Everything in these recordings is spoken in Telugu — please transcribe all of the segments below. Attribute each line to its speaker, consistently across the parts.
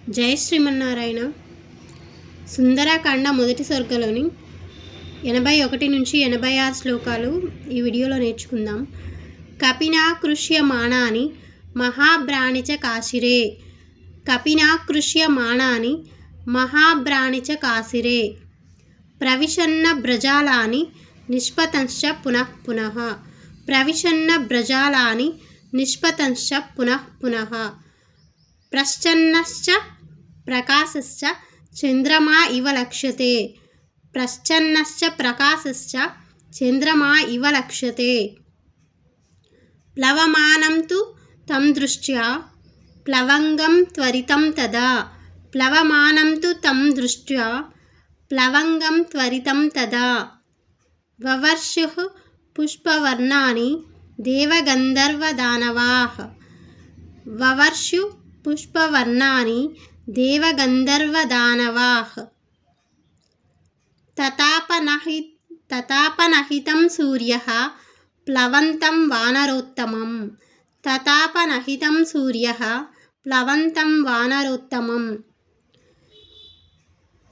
Speaker 1: జై శ్రీమన్నారాయణ. సుందరకాండ మొదటి సర్గలోని 81 నుంచి 86 శ్లోకాలు ఈ వీడియోలో నేర్చుకుందాం. కపినాకృష్యమాణాని మహాబ్రాణిచ కాశిరే. కపినాకృష్యమాణాని మహాబ్రాణిచ కాశిరే. ప్రవిశన్న బ్రజాలాని నిష్పతంశ్చ పునః పునః. ప్రవిశన్న బ్రజాలాని నిష్పతంశ్చ పునః పునః. ప్రశ్చన్నశ్చ ప్రకాశశ్చ చంద్రమా ఇవ లక్ష్యతే. ప్రశ్చన్నశ్చ ప్రకాశశ్చ చంద్రమా ఇవ లక్ష్యతే. ప్లవమానం తు తం దృష్ట్యా ప్లవంగం త్వరితం తదా. ప్లవమానం తు తం దృష్ట్యా ప్లవంగం త్వరితం తదా. వవర్షుః పుష్పవర్ణాని దేవగంధర్వదానవాః. వవర్షు పుష్పవర్ణాని దేవగంధర్వదానవాః. తతాపనహితం సూర్యః ప్లవంతం వానరోత్తమం. తతాపనహితం సూర్యః ప్లవంతం వానరోత్తమం.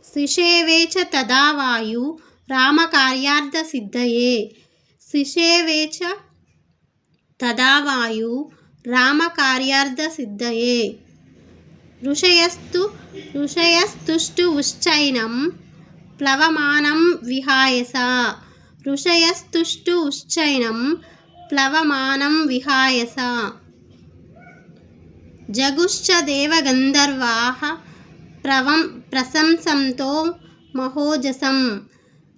Speaker 1: శిషేవే చ తదా వాయు రామకార్యార్థసిద్ధయే. శిషేవే చ తదా వాయు రామకార్యార్థసిద్ధయే. ఋషయస్తుష్టువుశ్చైనం ప్లవమానం విహాయస. ఋషయస్తుష్టువుశ్చైనం ప్లవమానం విహాయస. జగుశ్చ దేవగంధర్వాః ప్రశంసంతో మహోజసం.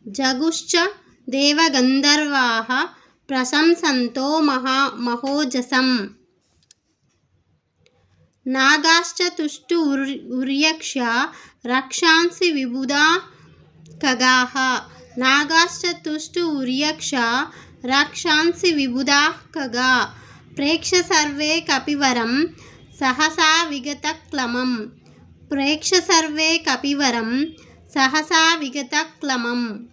Speaker 1: జగుశ్చ దేవగంధర్వాః ప్రశంసంతో మహోజసం. నాగాశ్చ తుష్టు ఉర్యక్షా రక్షాంసి విబుధా ఖగాః. నాగాశ్చ తుష్టు ఉర్యక్షా రక్షాంసి విబుధా ఖగా. ప్రేక్ష సర్వే కపివరం సహసా విగతక్లమం. ప్రేక్ష సర్వే కపివరం సహసా విగతక్లమం.